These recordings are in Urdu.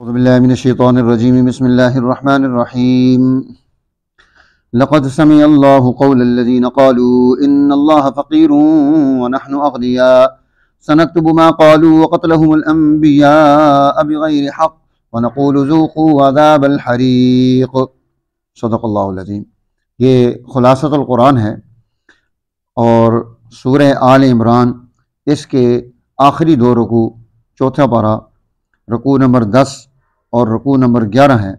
اعوذ باللہ من الشیطان الرجیم بسم اللہ الرحمن الرحیم لقد سمع اللہ قول الذین قالوا ان اللہ فقیر ونحن اغنیاء سنکتب ما قالوا وقتلهم الانبیاء بغیر حق ونقول ذوقوا عذاب الحریق۔ صدق اللہ العظیم۔ یہ خلاصۃ القرآن ہے اور سورہ آل عمران، اس کے آخری دو رکوع، چوتھا پارہ رکوع نمبر 10 اور رکوع نمبر 11 ہے۔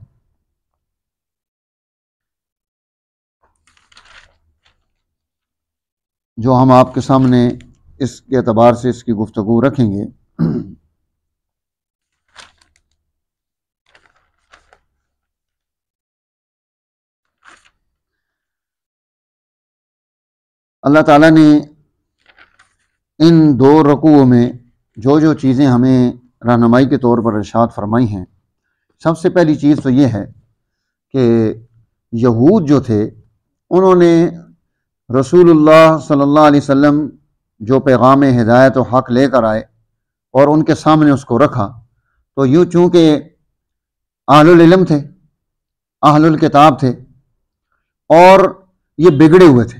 جو ہم آپ کے سامنے اس کے اعتبار سے اس کی گفتگو رکھیں گے۔ اللہ تعالیٰ نے ان دو رکوعوں میں جو چیزیں ہمیں رہنمائی کے طور پر ارشاد فرمائی ہیں، سب سے پہلی چیز تو یہ ہے کہ یہود جو تھے، انہوں نے رسول اللہ صلی اللہ علیہ وسلم جو پیغام ہدایت و حق لے کر آئے اور ان کے سامنے اس کو رکھا، تو یوں چونکہ اہل العلم تھے، اہل الکتاب تھے اور یہ بگڑے ہوئے تھے،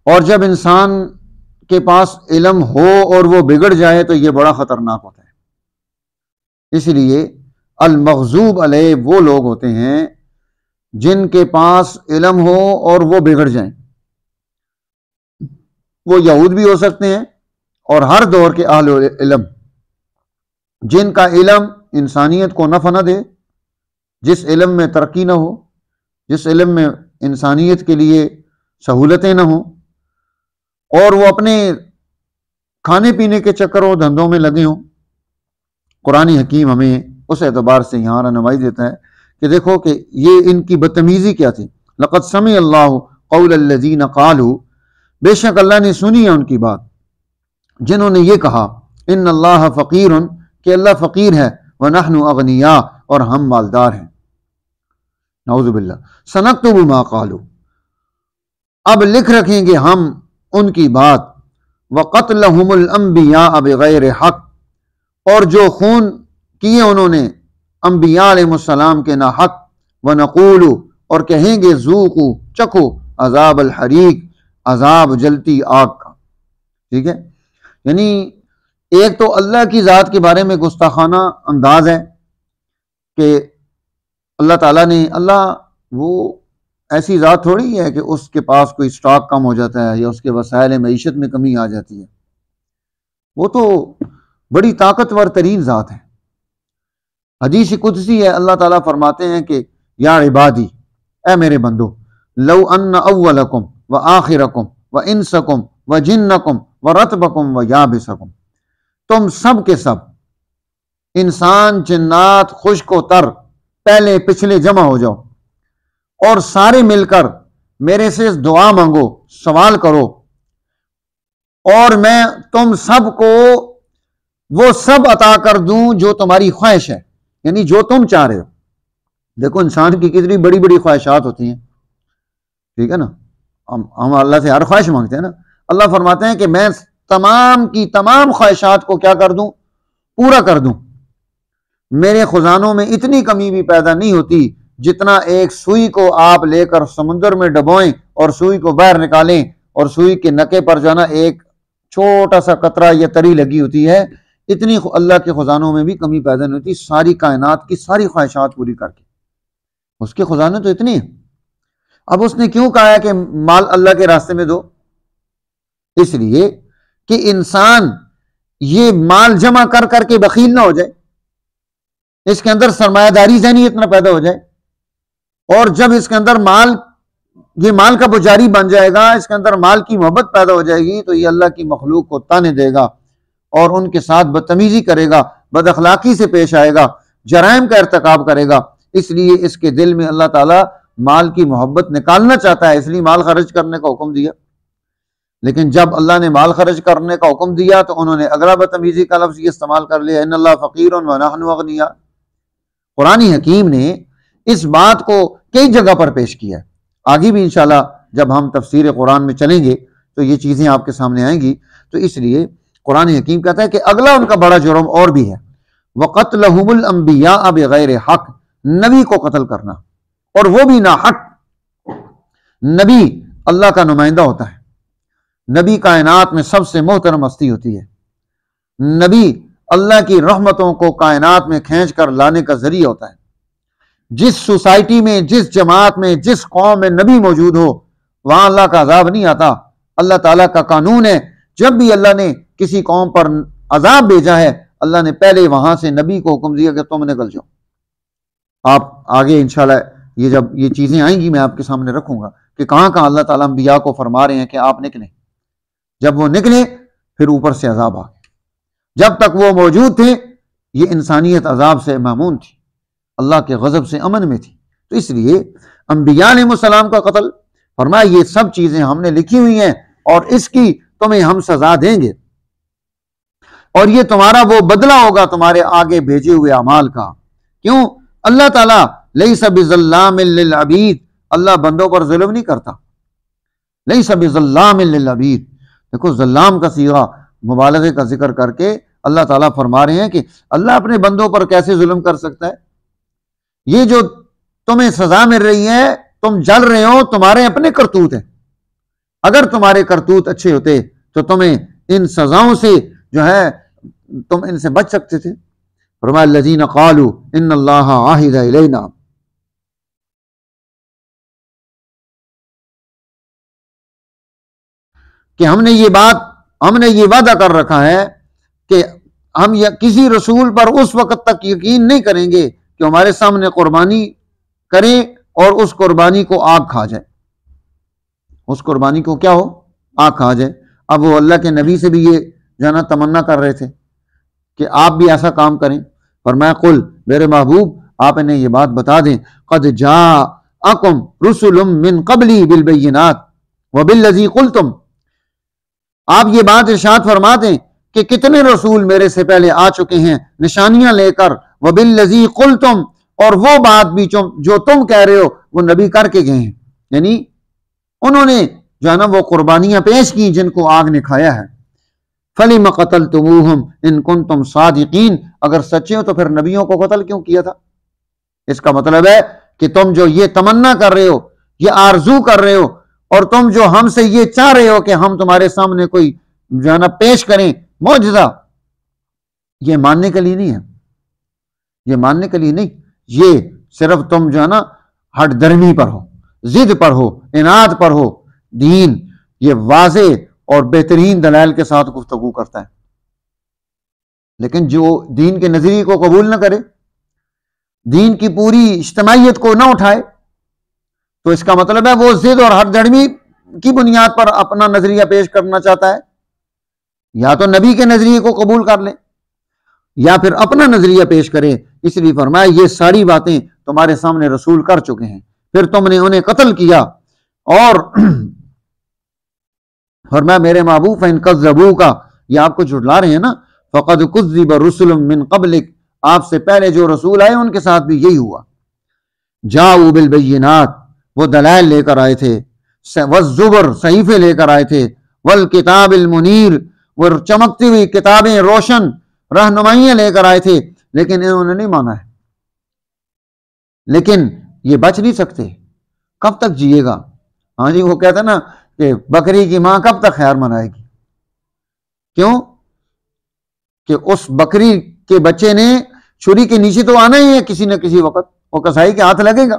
اور جب انسان کے پاس علم ہو اور وہ بگڑ جائے تو یہ بڑا خطرناک ہوتا ہے۔ اس لیے المغضوب علیہ وہ لوگ ہوتے ہیں جن کے پاس علم ہو اور وہ بگڑ جائیں۔ وہ یہود بھی ہو سکتے ہیں اور ہر دور کے اہل علم، جن کا علم انسانیت کو نفع نہ دے، جس علم میں ترقی نہ ہو، جس علم میں انسانیت کے لیے سہولتیں نہ ہوں، اور وہ اپنے کھانے پینے کے چکروں دھندوں میں لگے ہوں۔ قرآن حکیم ہمیں اس اعتبار سے یہاں رہنمائی دیتا ہے کہ دیکھو کہ یہ ان کی بدتمیزی کیا تھی۔ لقد سمع اللہ قول الذین قالوا، بے شک اللہ نے سنی ہے ان کی بات جنہوں نے یہ کہا، ان اللہ فقیر، کہ اللہ فقیر ہے، ونحن اغنیاء، اور ہم مالدار ہیں۔ نعوذ باللہ۔ سنکتب ما قالوا، اب لکھ رکھیں گے ہم ان کی بات، وقتلهم الانبیاء بغیر حق، اور جو خون کیے انہوں نے انبیاء علیہ السلام کے ناحق، ونقول، اور کہیں گے ذوقوا، چکھو، عذاب الحریق، عذاب جلتی آگ کا۔ ٹھیک ہے، یعنی ایک تو اللہ کی ذات کے بارے میں گستاخانہ انداز ہے کہ اللہ تعالیٰ نے، اللہ وہ ایسی ذات تھوڑی ہے کہ اس کے پاس کوئی سٹاک کم ہو جاتا ہے یا اس کے وسائل معیشت میں کمی آ جاتی ہے۔ وہ تو بڑی طاقتور ترین ذات ہے۔ حدیث قدسی ہے، اللہ تعالیٰ فرماتے ہیں کہ یا عبادی، اے میرے بندو، لو ان اولکم و آخرکم و انسکم و جنکم و رطبکم و یابسکم، تم سب کے سب، انسان، جنات، خشک و تر، پہلے پچھلے جمع ہو جاؤ اور سارے مل کر میرے سے دعا مانگو، سوال کرو، اور میں تم سب کو وہ سب عطا کر دوں جو تمہاری خواہش ہے، یعنی جو تم چاہ رہے ہو۔ دیکھو انسان کی کتنی بڑی بڑی خواہشات ہوتی ہیں، ٹھیک ہے نا، ہم اللہ سے ہر خواہش مانگتے ہیں نا۔ اللہ فرماتے ہیں کہ میں تمام کی تمام خواہشات کو کیا کر دوں، پورا کر دوں۔ میرے خزانوں میں اتنی کمی بھی پیدا نہیں ہوتی جتنا ایک سوئی کو آپ لے کر سمندر میں ڈبوئیں اور سوئی کو باہر نکالیں اور سوئی کے نکے پر جو ہے نا ایک چھوٹا سا قطرہ یا تری لگی ہوتی ہے، اتنی اللہ کے خزانوں میں بھی کمی پیدا نہیں ہوتی، ساری کائنات کی ساری خواہشات پوری کر کے۔ اس کے خزانے تو اتنے ہیں۔ اب اس نے کیوں کہا ہے کہ مال اللہ کے راستے میں دو؟ اس لیے کہ انسان یہ مال جمع کر کر کے بخیل نہ ہو جائے، اس کے اندر سرمایہ داری ذہنیت نہ پیدا ہو جائے، اور جب اس کے اندر مال، یہ مال کا پجاری بن جائے گا، اس کے اندر مال کی محبت پیدا ہو جائے گی، تو یہ اللہ کی مخلوق کو تانے دے گا اور ان کے ساتھ بدتمیزی کرے گا، بد اخلاقی سے پیش آئے گا، جرائم کا ارتکاب کرے گا۔ اس لیے اس کے دل میں اللہ تعالیٰ مال کی محبت نکالنا چاہتا ہے، اس لیے مال خرچ کرنے کا حکم دیا۔ لیکن جب اللہ نے مال خرچ کرنے کا حکم دیا تو انہوں نے اگلا بدتمیزی کا لفظ یہ استعمال کر لیا، ان اللہ فقیر ونحن اغنیاء۔ قرآن حکیم نے اس بات کو کئی جگہ پر پیش کیا ہے، آگے بھی انشاءاللہ جب ہم تفسیر قرآن میں چلیں گے تو یہ چیزیں آپ کے سامنے آئیں گی۔ تو اس لیے قرآن حکیم کہتا ہے کہ اگلا ان کا بڑا جرم اور بھی ہے، وَقَتْلَهُمُ الْأَنْبِيَاءَ بِغَيْرِ حق، نبی کو قتل کرنا، اور وہ بھی ناحق۔ نبی اللہ کا نمائندہ ہوتا ہے، نبی کائنات میں سب سے محترم ہستی ہوتی ہے، نبی اللہ کی رحمتوں کو کائنات میں کھینچ کر لانے کا ذریعہ ہوتا ہے۔ جس سوسائٹی میں، جس جماعت میں، جس قوم میں نبی موجود ہو، وہاں اللہ کا عذاب نہیں آتا۔ اللہ تعالیٰ کا قانون ہے، جب بھی اللہ نے کسی قوم پر عذاب بھیجا ہے، اللہ نے پہلے وہاں سے نبی کو حکم دیا کہ تم نکل جاؤ۔ آپ آگے انشاءاللہ یہ جب یہ چیزیں آئیں گی میں آپ کے سامنے رکھوں گا کہ کہاں کہاں اللہ تعالیٰ انبیاء کو فرما رہے ہیں کہ آپ نکلیں۔ جب وہ نکلے پھر اوپر سے عذاب آ گیا۔ جب تک وہ موجود تھے یہ انسانیت عذاب سے مامون تھی، اللہ کے غضب سے امن میں تھی۔ تو اس لیے انبیاء علیہ السلام کا قتل، فرمایا یہ سب چیزیں ہم نے لکھی ہوئی ہیں اور اس کی تمہیں ہم سزا دیں گے، اور یہ تمہارا وہ بدلہ ہوگا تمہارے آگے بھیجے ہوئے اعمال کا۔ کیوں؟ اللہ تعالیٰ لیس بظلام للعبید، اللہ بندوں پر ظلم نہیں کرتا۔ لیس بظلام للعبید، دیکھو ظلام کا صیغہ مبالغے کا ذکر کر کے اللہ تعالیٰ فرما رہے ہیں کہ اللہ اپنے بندوں پر کیسے ظلم کر سکتا ہے؟ یہ جو تمہیں سزا مل رہی ہے، تم جل رہے ہو، تمہارے اپنے کرتوت ہیں۔ اگر تمہارے کرتوت اچھے ہوتے تو تمہیں ان سزاؤں سے جو ہے تم ان سے بچ سکتے تھے۔ فرمایا الذین قالوا ان اللہ عہد الینا، کہ ہم نے یہ وعدہ کر رکھا ہے کہ ہم کسی رسول پر اس وقت تک یقین نہیں کریں گے کہ ہمارے سامنے قربانی کریں اور اس قربانی کو آگ کھا جائے۔ اس قربانی کو کیا ہو؟ آگ کھا جائے۔ اب وہ اللہ کے نبی سے بھی یہ جانا تمنا کر رہے تھے کہ آپ بھی ایسا کام کریں۔ فرمایا قل، میرے محبوب آپ انہیں یہ بات بتا دیں، قد جاءکم رسل من قبلی بالبینات وبالذی قلتم، آپ یہ بات ارشاد فرما دیں کہ کتنے رسول میرے سے پہلے آ چکے ہیں نشانیاں لے کر، وبالذی قلتم، اور وہ بات بھی جو تم کہہ رہے ہو وہ نبی کر کے گئے ہیں، یعنی انہوں نے جو ہے نا وہ قربانیاں پیش کی جن کو آگ نے کھایا ہے۔ فَلِمَ قَتَلْتُمُوهُمْ إِن كُنتُمْ صَادِقِينَ، اگر سچے ہو تو پھر نبیوں کو قتل کیوں کیا تھا؟ اس کا مطلب ہے کہ تم جو یہ تمنا کر رہے ہو، یہ آرزو کر رہے ہو، اور تم جو ہم سے یہ چاہ رہے ہو کہ ہم تمہارے سامنے کوئی جو ہے نا پیش کریں معجزہ، یہ ماننے کے لیے نہیں ہے، یہ ماننے کے لیے نہیں، یہ صرف تم جو ہے نا ہٹ درمی پر ہو، ضد پر ہو، عناد پر ہو۔ دین یہ واضح اور بہترین دلائل کے ساتھ گفتگو کرتا ہے، لیکن جو دین کے نظریے کو قبول نہ کرے، دین کی پوری اجتماعیت کو نہ اٹھائے، تو اس کا مطلب ہے وہ ضد اور ہٹ دھرمی کی بنیاد پر اپنا نظریہ پیش کرنا چاہتا ہے۔ یا تو نبی کے نظریے کو قبول کر لے یا پھر اپنا نظریہ پیش کرے۔ اس لیے فرمایا یہ ساری باتیں تمہارے سامنے رسول کر چکے ہیں، پھر تم نے انہیں قتل کیا، اور فرمایا میرے محبوب فَإِن كَذَّبُوكَ، یہ آپ کو جھٹلا رہے ہیں نا، فَقَدْ كُذِّبَ رُسُلٌ مِّن قَبْلِكَ، آپ سے پہلے جو رسول آئے ان کے ساتھ بھی یہی ہوا۔ جاؤ بالبینات، وہ دلائل لے کر آئے تھے، والزبر، صحیفے لے کر آئے تھے، والکتاب المنیر، وہ چمکتی ہوئی کتابیں روشن رہنمائیاں لے کر آئے تھے، لیکن انہوں نے نہیں مانا ہے۔ لیکن یہ بچ نہیں سکتے، کب تک جیے گا؟ ہاں جی، وہ کہتا ہے نا کہ بکری کی ماں کب تک خیر منائے گی؟ کیوں کہ اس بکری کے بچے نے چھری کے نیچے تو آنا ہی ہے کسی نہ کسی وقت، وہ کسائی کے ہاتھ لگے گا،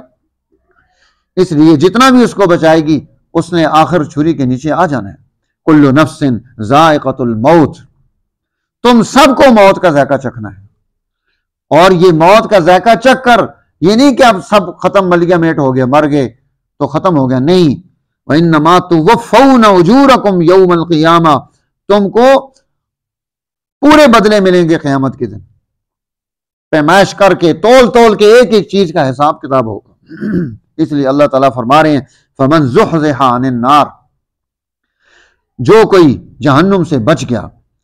اس لیے جتنا بھی اس کو بچائے گی اس نے آخر چھری کے نیچے آ جانا ہے۔ کل نفس ذائقۃ الموت، تم سب کو موت کا ذائقہ چکھنا ہے، اور یہ موت کا ذائقہ چکھ کر یہ نہیں کہ اب سب ختم، ملیا میٹ ہو گیا، مر گئے تو ختم ہو گیا، نہیں۔ وَإِنَّمَا تُوَفَّوْنَ أُجُورَكُمْ يَوْمَ الْقِيَامَةِ، تم کو پورے بدلے ملیں گے قیامت کے دن، پیمائش کر کے تول کے ایک ایک چیز کا حساب کتاب ہوگا۔ اس لیے اللہ تعالیٰ فرما رہے ہیں فَمَنْ زُحْزِحَ عَنِ النَّارِ، جو کوئی جہنم سے بچ گیا،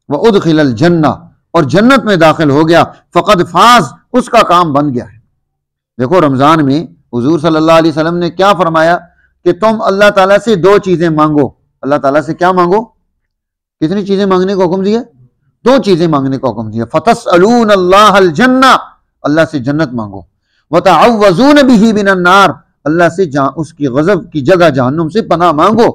وَأُدْخِلَ الْجَنَّةَ، اور جنت میں داخل ہو گیا، فَقَدْ فَازَ، اس کا کام بن گیا ہے۔ دیکھو رمضان میں حضور صلی اللہ علیہ وسلم نے کیا فرمایا کہ تم اللہ تعالیٰ سے دو چیزیں مانگو۔ اللہ تعالیٰ سے کیا مانگو؟ کتنی چیزیں مانگنے کو حکم دیا؟ دو چیزیں مانگنے کا حکم دیا، فَتَسْأَلُونَ اللَّهَ الْجَنَّةَ، اللہ سے جنت مانگو، وَتَعَوَّذُونَ بِهِ مِنَ النَّارِ، اللہ سے اس کی غضب کی جگہ جہنم سے پناہ مانگو.